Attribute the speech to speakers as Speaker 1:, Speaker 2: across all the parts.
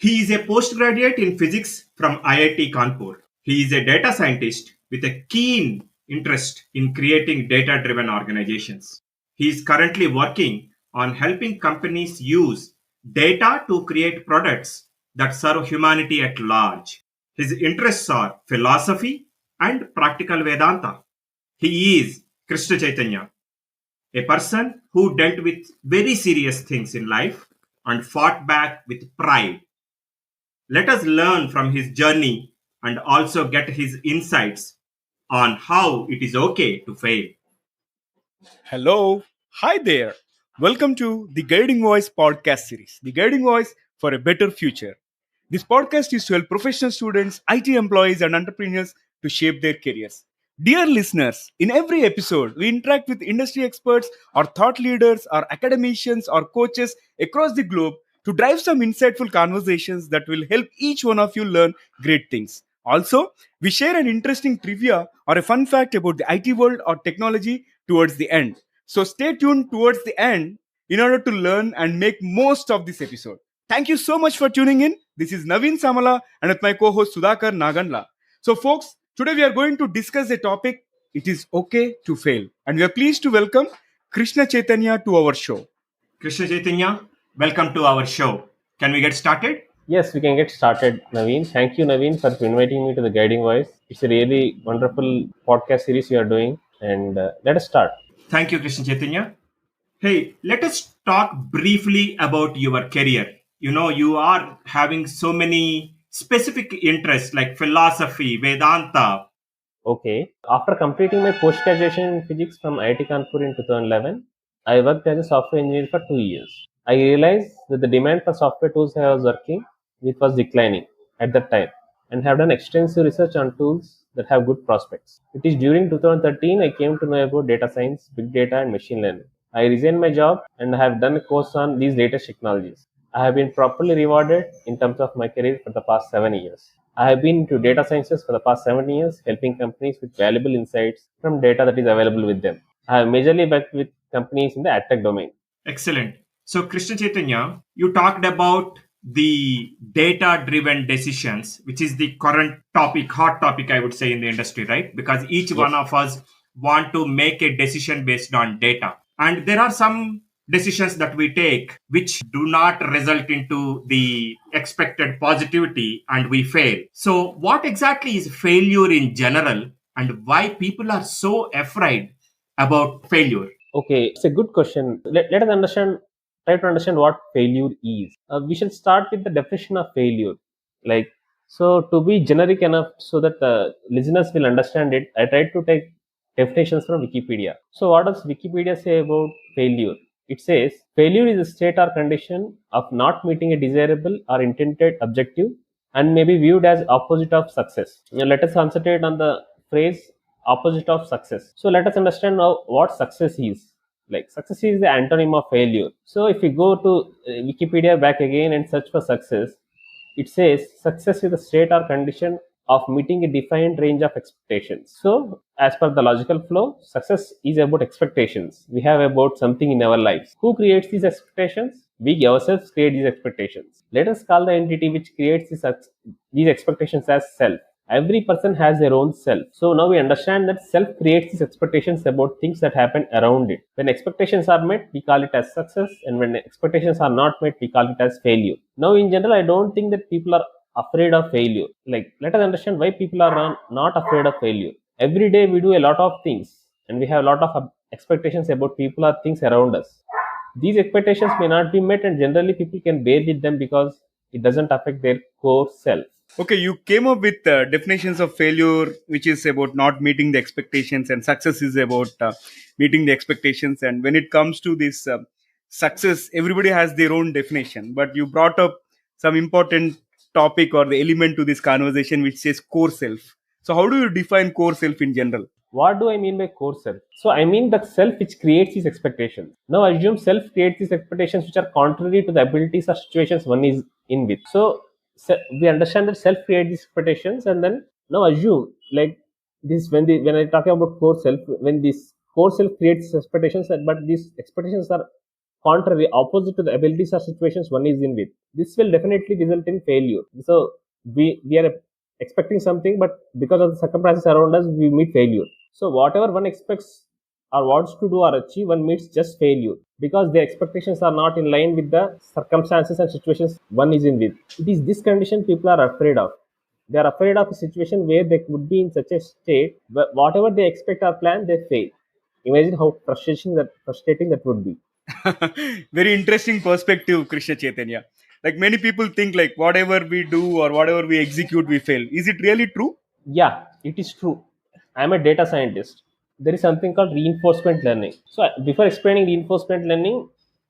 Speaker 1: He is a postgraduate in physics from IIT Kanpur. He is a data scientist with a keen interest in creating data driven organizations. He is currently working on helping companies use data to create products that serve humanity at large. His interests are philosophy and practical Vedanta. He is Krishna Chaitanya, a person who dealt with very serious things in life and fought back with pride. Let us learn from his journey and also get his insights on how it is okay to fail.
Speaker 2: Hello. Hi there. Welcome to the Guiding Voice podcast series, The Guiding Voice for a Better Future. This podcast is to help professional students, IT employees, and entrepreneurs to shape their careers. Dear listeners, in every episode, we interact with industry experts, or thought leaders, or academicians, or coaches across the globe to drive some insightful conversations that will help each one of you learn great things. Also, we share an interesting trivia or a fun fact about the IT world or technology towards the end. So stay tuned towards the end in order to learn and make most of this episode. Thank you so much for tuning in. This is Naveen Samala and with my co-host Sudhakar Nagandla. So folks, today we are going to discuss a topic. It is okay to fail. And we are pleased to welcome Krishna Chaitanya to our show.
Speaker 1: Krishna Chaitanya, welcome to our show. Can we get started?
Speaker 3: Yes, we can get started, Naveen. Thank you, Naveen, for inviting me to the Guiding Voice. It's a really wonderful podcast series you are doing, and let us start.
Speaker 1: Thank you, Krishna Chaitanya. Hey, let us talk briefly about your career. You are having so many specific interests like philosophy, Vedanta.
Speaker 3: Okay. After completing my post graduation in physics from IIT Kanpur in 2011, I worked as a software engineer for 2 years. I realized that the demand for software tools I was working with was declining at that time and have done extensive research on tools that have good prospects. It is during 2013 I came to know about data science, big data, and machine learning. I resigned my job and have done a course on these latest technologies. I have been properly rewarded in terms of my career for the past 7 years. I have been into data sciences for the past 7 years, helping companies with valuable insights from data that is available with them. I have majorly worked with companies in the AdTech domain.
Speaker 1: Excellent. So, Krishna Chaitanya, you talked about the data driven decisions, which is the current topic, hot topic, I would say, in the industry, right? Because each one
Speaker 3: Yes.
Speaker 1: of us want to make a decision based on data. And there are some decisions that we take which do not result into the expected positivity and we fail. So, what exactly is failure in general and why people are so afraid about failure?
Speaker 3: Okay, it's a good question. Let us try to understand what failure is. We should start with the definition of failure. Like, so to be generic enough so that the listeners will understand it, I tried to take definitions from Wikipedia. So, what does Wikipedia say about failure? It says failure is a state or condition of not meeting a desirable or intended objective and may be viewed as opposite of success. Now, let us concentrate on the phrase opposite of success. So let us understand now what success is. Like success is the antonym of failure. So if we go to Wikipedia back again and search for success, it says success is the state or condition of meeting a defined range of expectations. So as per the logical flow, success is about expectations we have about something in our lives. Who creates these expectations? We ourselves create these expectations. Let us call the entity which creates these expectations as self. Every person has their own self. So now we understand that self creates these expectations about things that happen around it. When expectations are met, we call it as success, and when expectations are not met, we call it as failure. Now, in general, I don't think that people are afraid of failure. Like, let us understand why people are not afraid of failure. Every day we do a lot of things, and we have a lot of expectations about people or things around us. These expectations may not be met, and generally, people can bear with them because it doesn't affect their core self.
Speaker 2: Okay, you came up with definitions of failure, which is about not meeting the expectations, and success is about meeting the expectations. And when it comes to this success, everybody has their own definition. But you brought up some important topic or the element to this conversation, which says core self. So, how do you define core self in general?
Speaker 3: What do I mean by core self? So I mean the self which creates these expectations. Now assume self creates these expectations which are contrary to the abilities or situations one is in with. So we understand that self creates these expectations, and then now assume like this when I talk about core self, when this core self creates expectations, but these expectations are contrary, opposite to the abilities or situations one is in with. This will definitely result in failure. So we are expecting something, but because of the circumstances around us, we meet failure. So whatever one expects or wants to do or achieve, one meets just failure because the expectations are not in line with the circumstances and situations one is in with. It is this condition people are afraid of. They are afraid of a situation where they would be in such a state, but whatever they expect or plan, they fail. Imagine how frustrating that would be.
Speaker 2: Very interesting perspective, Krishna Chaitanya. Like many people think like whatever we do or whatever we execute, we fail. Is it really true?
Speaker 3: Yeah, it is true. I'm a data scientist. There is something called reinforcement learning. So, before explaining reinforcement learning,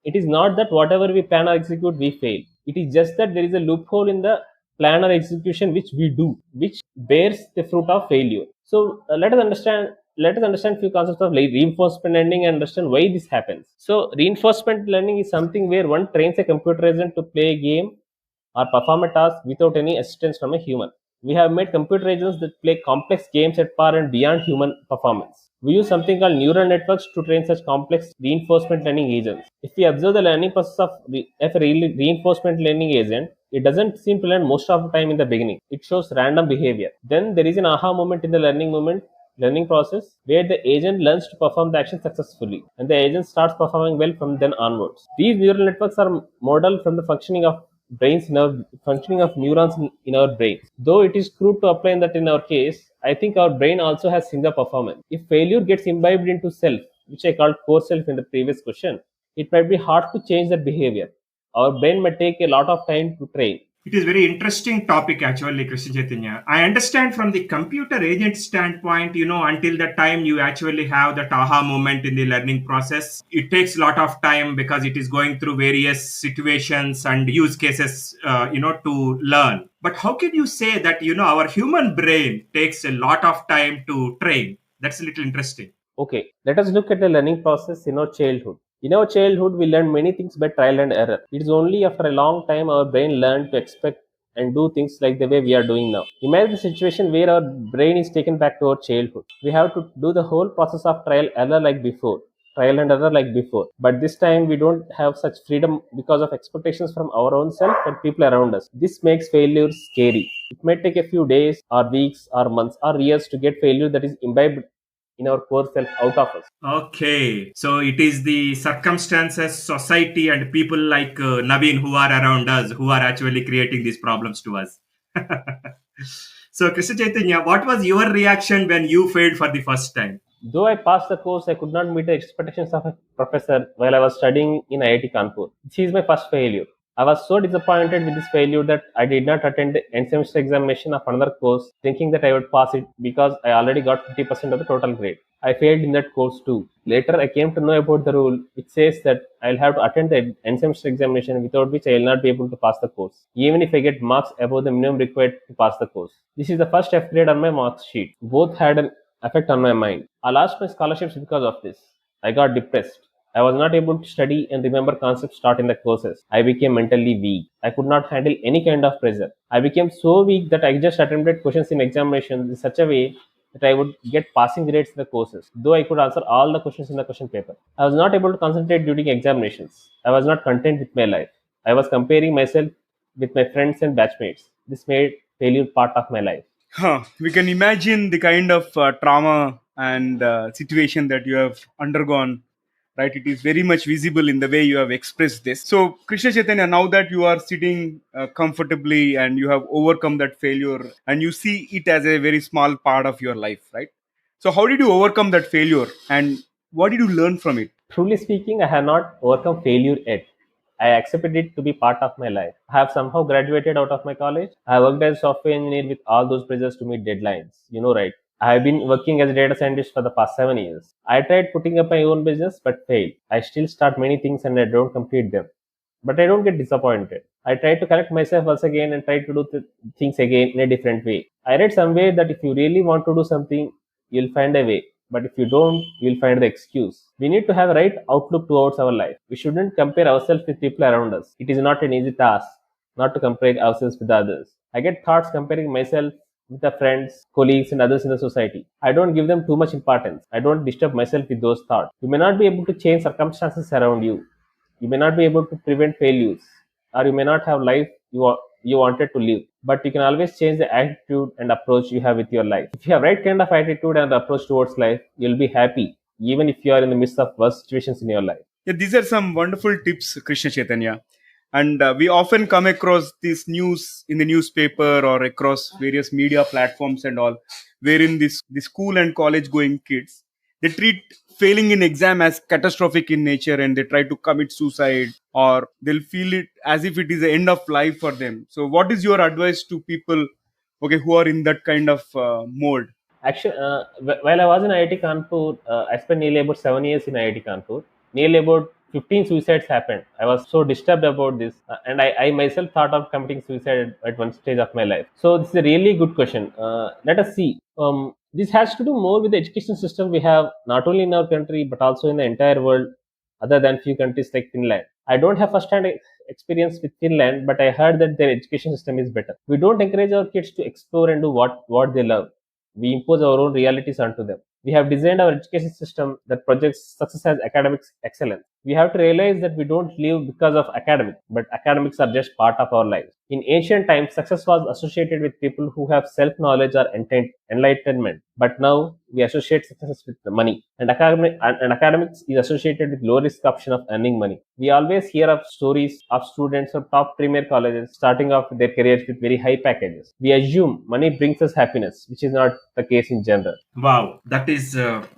Speaker 3: it is not that whatever we plan or execute, we fail. It is just that there is a loophole in the plan or execution which we do, which bears the fruit of failure. So, let us understand. Let us understand few concepts of reinforcement learning and understand why this happens. So, reinforcement learning is something where one trains a computer agent to play a game or perform a task without any assistance from a human. We have made computer agents that play complex games at par and beyond human performance. We use something called neural networks to train such complex reinforcement learning agents. If we observe the learning process of a reinforcement learning agent, it doesn't seem to learn most of the time in the beginning. It shows random behavior. Then there is an aha moment in the learning process where the agent learns to perform the action successfully and the agent starts performing well from then onwards. These neural networks are modeled from the functioning of neurons in our brains. Though it is crude to apply that in our case, I think our brain also has similar performance. If failure gets imbibed into self, which I called core self in the previous question, it might be hard to change that behavior. Our brain might take a lot of time to train.
Speaker 1: It is very interesting topic actually, Krishna Chaitanya. I understand from the computer agent standpoint, until the time you actually have that aha moment in the learning process, it takes a lot of time because it is going through various situations and use cases, to learn. But how can you say that, our human brain takes a lot of time to train? That's a little interesting.
Speaker 3: Okay, let us look at the learning process in our childhood. In our childhood, we learn many things by trial and error. It is only after a long time our brain learned to expect and do things like the way we are doing now. Imagine the situation where our brain is taken back to our childhood. We have to do the whole process of trial and error like before. But this time we don't have such freedom because of expectations from our own self and people around us. This makes failure scary. It may take a few days or weeks or months or years to get failure that is imbibed in our core self out of us.
Speaker 1: Okay, so it is the circumstances, society, and people like Naveen who are around us who are actually creating these problems to us. So, Krishna Chaitanya, what was your reaction when you failed for the first time?
Speaker 3: Though I passed the course, I could not meet the expectations of a professor while I was studying in IIT Kanpur. This is my first failure. I was so disappointed with this failure that I did not attend the end semester examination of another course, thinking that I would pass it because I already got 50% of the total grade. I failed in that course too. Later, I came to know about the rule which says that I'll have to attend the end semester examination without which I will not be able to pass the course, even if I get marks above the minimum required to pass the course. This is the first F grade on my marks sheet. Both had an effect on my mind. I lost my scholarships because of this. I got depressed. I was not able to study and remember concepts taught in the courses. I became mentally weak. I could not handle any kind of pressure. I became so weak that I just attempted questions in examinations in such a way that I would get passing grades in the courses, though I could answer all the questions in the question paper. I was not able to concentrate during examinations. I was not content with my life. I was comparing myself with my friends and batchmates. This made failure part of my life.
Speaker 2: We can imagine the kind of trauma and situation that you have undergone, right? It is very much visible in the way you have expressed this. So, Krishna Chaitanya, now that you are sitting comfortably and you have overcome that failure and you see it as a very small part of your life, right? So, how did you overcome that failure and what did you learn from it?
Speaker 3: Truly speaking, I have not overcome failure yet. I accepted it to be part of my life. I have somehow graduated out of my college. I have worked as a software engineer with all those pressures to meet deadlines. You know, right? I have been working as a data scientist for the past 7 years. I tried putting up my own business but failed. I still start many things and I don't complete them. But I don't get disappointed. I try to correct myself once again and try to do things again in a different way. I read somewhere that if you really want to do something, you'll find a way. But if you don't, you'll find the excuse. We need to have a right outlook towards our life. We shouldn't compare ourselves with people around us. It is not an easy task not to compare ourselves with others. I get thoughts comparing myself with the friends, colleagues, and others in the society. I don't give them too much importance. I don't disturb myself with those thoughts. You may not be able to change circumstances around you, You may not be able to prevent failures, or you may not have life you wanted to live, but you can always change the attitude and approach you have with your life. If you have right kind of attitude and approach towards life, you'll be happy even if you are in the midst of worst situations in your life.
Speaker 2: Yeah, these are some wonderful tips, Krishna Chaitanya. And we often come across this news in the newspaper or across various media platforms and all, wherein the school and college going kids, they treat failing in exam as catastrophic in nature, and they try to commit suicide, or they'll feel it as if it is the end of life for them. So what is your advice to people, okay, who are in that kind of mode?
Speaker 3: Actually, while I was in IIT Kanpur, I spent nearly about 7 years in IIT Kanpur. Nearly about 15 suicides happened. I was so disturbed about this, and I myself thought of committing suicide at one stage of my life. So this is a really good question. Let us see. This has to do more with the education system we have not only in our country but also in the entire world, other than few countries like Finland. I don't have first-hand experience with Finland, but I heard that their education system is better. We don't encourage our kids to explore and do what they love. We impose our own realities onto them. We have designed our education system that projects success as academic excellence. We have to realize that we don't live because of academics, but academics are just part of our lives. In ancient times, success was associated with people who have self-knowledge or enlightenment. But now we associate success with the money, and academics is associated with low risk option of earning money. We always hear of stories of students from top premier colleges starting off their careers with very high packages. We assume money brings us happiness, which is not the case in general.
Speaker 1: Wow, that is a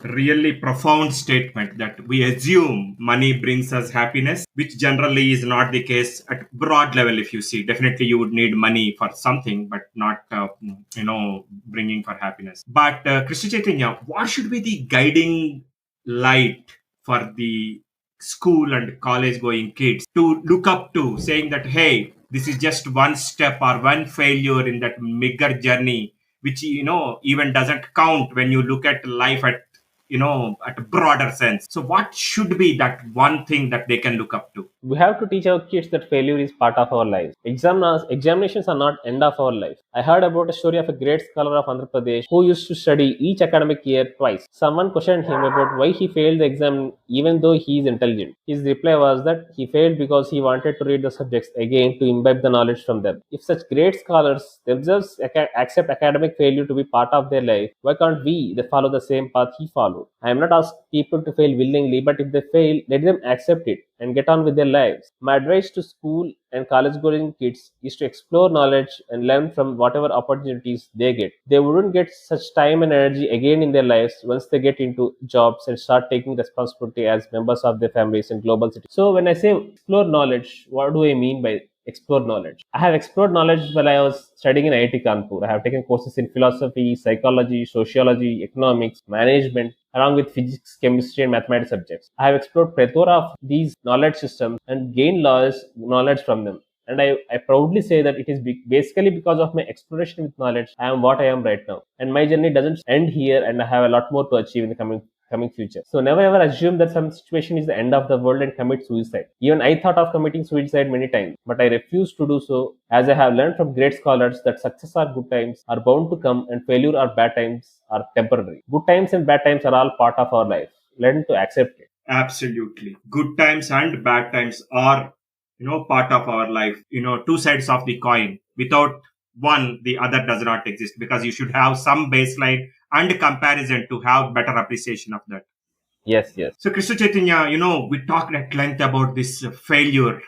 Speaker 1: really profound statement that we assume money brings us happiness, which generally is not the case at broad level. If you see, definitely you would need money for something, but not, bringing for happiness. But Krishna Chaitanya, what should be the guiding light for the school and college going kids to look up to, saying that, hey, this is just one step or one failure in that bigger journey, which even doesn't count when you look at life at a broader sense. So what should be that one thing that they can look up to?
Speaker 3: We have to teach our kids that failure is part of our lives. Examinations are not end of our life. I heard about a story of a great scholar of Andhra Pradesh who used to study each academic year twice. Someone questioned him about why he failed the exam even though he is intelligent. His reply was that he failed because he wanted to read the subjects again to imbibe the knowledge from them. If such great scholars themselves accept academic failure to be part of their life, why can't we follow the same path he followed? I am not asking people to fail willingly, but if they fail, let them accept it and get on with their lives. My advice to school and college going kids is to explore knowledge and learn from whatever opportunities they get. They wouldn't get such time and energy again in their lives once they get into jobs and start taking responsibility as members of their families in global cities. So when I say explore knowledge, what do I mean by explore knowledge? I have explored knowledge while I was studying in IIT Kanpur. I have taken courses in philosophy, psychology, sociology, economics, management, along with physics, chemistry, and mathematics subjects. I have explored plethora of these knowledge systems and gained knowledge from them. And I proudly say that it is basically because of my exploration with knowledge, I am what I am right now. And my journey doesn't end here, and I have a lot more to achieve in the coming future. So never ever assume that some situation is the end of the world and commit suicide. Even I thought of committing suicide many times, but I refused to do so, as I have learned from great scholars that success or good times are bound to come and failure or bad times are temporary. Good times and bad times are all part of our life. Learn to accept it.
Speaker 1: Absolutely. Good times and bad times are, part of our life. Two sides of the coin. Without one, the other does not exist, because you should have some baseline and comparison to have better appreciation of that.
Speaker 3: Yes, yes.
Speaker 1: So, Krishna Chaitanya, we talked at length about this failure.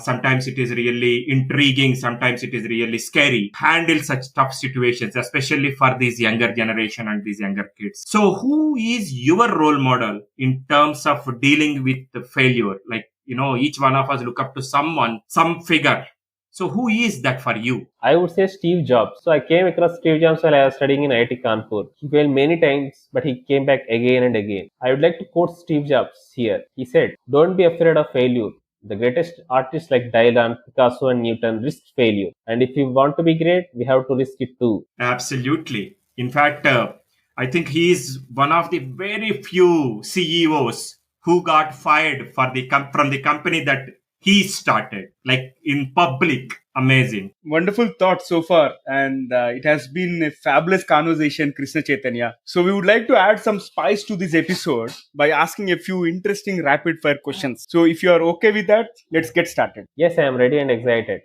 Speaker 1: Sometimes it is really intriguing. Sometimes it is really scary. Handle such tough situations, especially for these younger generation and these younger kids. So, who is your role model in terms of dealing with the failure? Like, each one of us look up to someone, some figure. So, who is that for you?
Speaker 3: I would say Steve Jobs. So I came across Steve Jobs while I was studying in IIT Kanpur. He failed many times, but he came back again and again. I would like to quote Steve Jobs here. He said, "Don't be afraid of failure. The greatest artists like Dylan, Picasso, and Newton risked failure. And if we want to be great, we have to risk it too."
Speaker 1: Absolutely. In fact, I think he is one of the very few CEOs who got fired from the company that he started, like in public. Amazing.
Speaker 2: Wonderful thoughts so far, and it has been a fabulous conversation, Krishna Chaitanya. So, we would like to add some spice to this episode by asking a few interesting rapid fire questions. So, if you are okay with that, let's get started.
Speaker 3: Yes, I am ready and excited.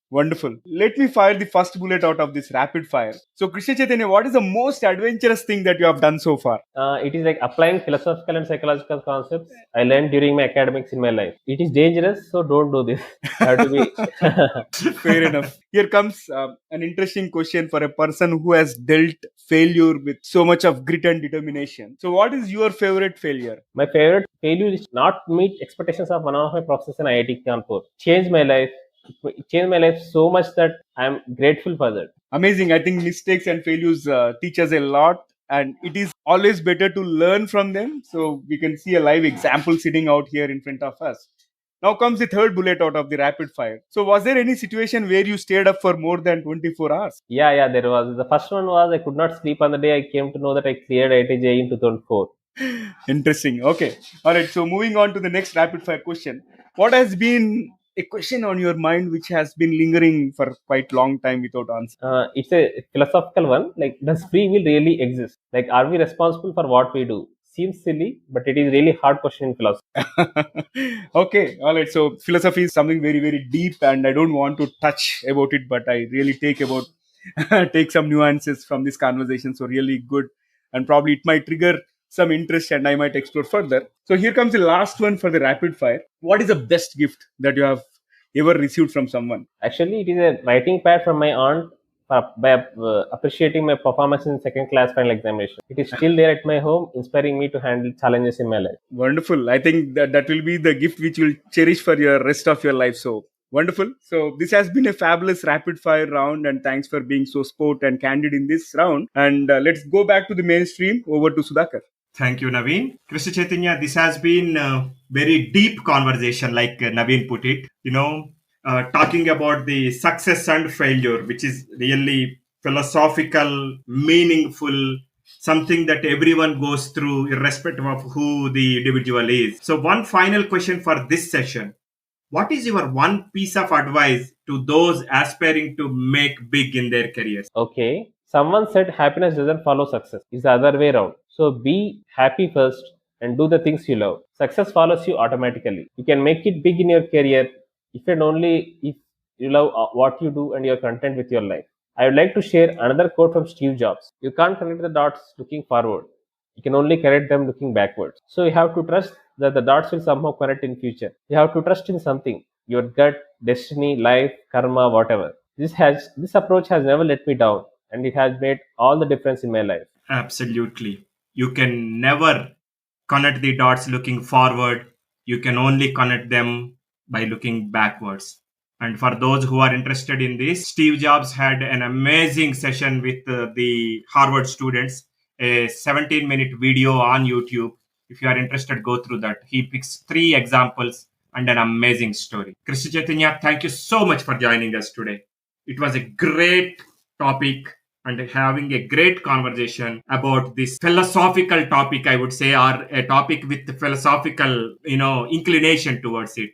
Speaker 2: Wonderful. Let me fire the first bullet out of this rapid fire. So, Krishna Chaitanya, what is the most adventurous thing that you have done so far?
Speaker 3: It is like applying philosophical and psychological concepts I learned during my academics in my life. It is dangerous, so don't do this. You have to be.
Speaker 2: Fair enough. Here comes an interesting question for a person who has dealt failure with so much of grit and determination. So, what is your favorite failure?
Speaker 3: My favorite failure is not meet expectations of one of my professors in IIT Kanpur. Changed my life. It changed my life so much that I am grateful for that.
Speaker 2: Amazing. I think mistakes and failures teach us a lot, and it is always better to learn from them. So, we can see a live example sitting out here in front of us. Now comes the third bullet out of the rapid fire. So, was there any situation where you stayed up for more than 24 hours?
Speaker 3: Yeah, there was. The first one was I could not sleep on the day I came to know that I cleared IIT in 2004.
Speaker 2: Interesting. Okay. All right. So, moving on to the next rapid fire question. What has been a question on your mind which has been lingering for quite long time without answer?
Speaker 3: It's a philosophical one. Like, does free will really exist? Like, are we responsible for what we do? Seems silly, but it is really hard question in philosophy.
Speaker 2: Okay. All right. So, philosophy is something very, very deep, and I don't want to touch about it, but I really take some nuances from this conversation. So, really good, and probably it might trigger some interest, and I might explore further. So, here comes the last one for the rapid fire. What is the best gift that you have ever received from someone?
Speaker 3: Actually, it is a writing pad from my aunt by appreciating my performance in second class final examination. It is still there at my home, inspiring me to handle challenges in my life.
Speaker 2: Wonderful. I think that will be the gift which you'll cherish for your rest of your life. So wonderful. So this has been a fabulous rapid fire round, and thanks for being so sport and candid in this round. And let's go back to the mainstream. Over to Sudhakar.
Speaker 1: Thank you, Naveen. Krishna Chaitanya, this has been a very deep conversation, like Naveen put it. Talking about the success and failure, which is really philosophical, meaningful, something that everyone goes through, irrespective of who the individual is. So, one final question for this session. What is your one piece of advice to those aspiring to make big in their careers?
Speaker 3: Okay. Someone said happiness doesn't follow success. It's the other way around. So be happy first and do the things you love. Success follows you automatically. You can make it big in your career if and only if you love what you do and you're content with your life. I would like to share another quote from Steve Jobs. You can't connect the dots looking forward. You can only connect them looking backwards. So you have to trust that the dots will somehow connect in future. You have to trust in something, your gut, destiny, life, karma, whatever. This approach has never let me down, and it has made all the difference in my life.
Speaker 1: Absolutely. You can never connect the dots looking forward. You can only connect them by looking backwards. And for those who are interested in this, Steve Jobs had an amazing session with the Harvard students, a 17-minute video on YouTube. If you are interested, go through that. He picks 3 examples and an amazing story. Krishna Chaitanya, thank you so much for joining us today. It was a great topic and having a great conversation about this philosophical topic, I would say, or a topic with the philosophical, inclination towards it.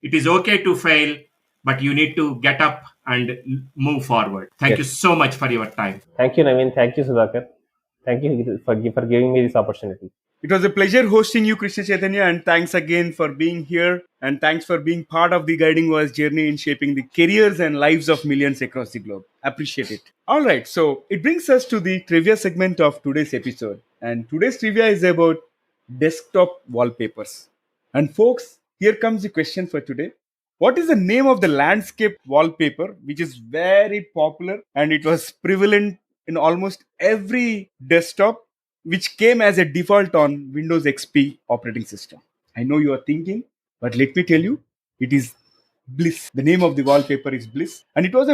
Speaker 1: It is okay to fail, but you need to get up and move forward. Thank you so much for your time.
Speaker 3: Thank you, Naveen. Thank you, Sudhakar. Thank you for giving me this opportunity.
Speaker 2: It was a pleasure hosting you, Krishna Chaitanya, and thanks again for being here. And thanks for being part of the Guiding Voice journey in shaping the careers and lives of millions across the globe. Appreciate it. All right, so it brings us to the trivia segment of today's episode. And today's trivia is about desktop wallpapers. And folks, here comes the question for today. What is the name of the landscape wallpaper which is very popular and it was prevalent in almost every desktop which came as a default on Windows XP operating system? I know you are thinking, but let me tell you, it is Bliss. The name of the wallpaper is Bliss. And it was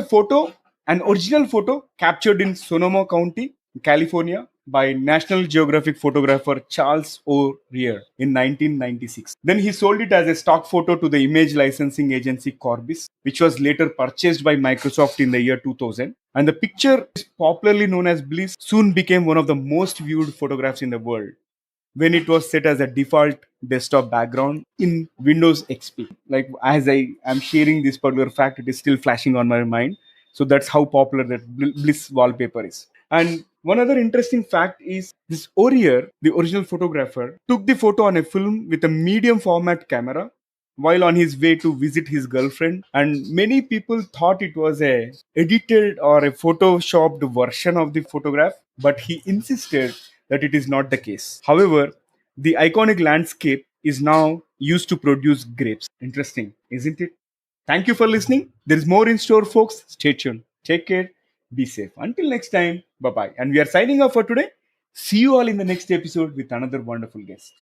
Speaker 2: an original photo captured in Sonoma County, California by National Geographic photographer Charles O'Rear in 1996. Then he sold it as a stock photo to the image licensing agency Corbis, which was later purchased by Microsoft in the year 2000. And the picture, popularly known as Bliss, soon became one of the most viewed photographs in the world. when it was set as a default desktop background in Windows XP. Like as I am sharing this particular fact, it is still flashing on my mind. So that's how popular that Bliss wallpaper is. And one other interesting fact is this Orier, the original photographer, took the photo on a film with a medium format camera while on his way to visit his girlfriend, and many people thought it was a edited or a photoshopped version of the photograph, but he insisted that it is not the case. However, the iconic landscape is now used to produce grapes. Interesting, isn't it? Thank you for listening. There is more in store, folks. Stay tuned. Take care. Be safe. Until next time, bye bye. And we are signing off for today. See you all in the next episode with another wonderful guest.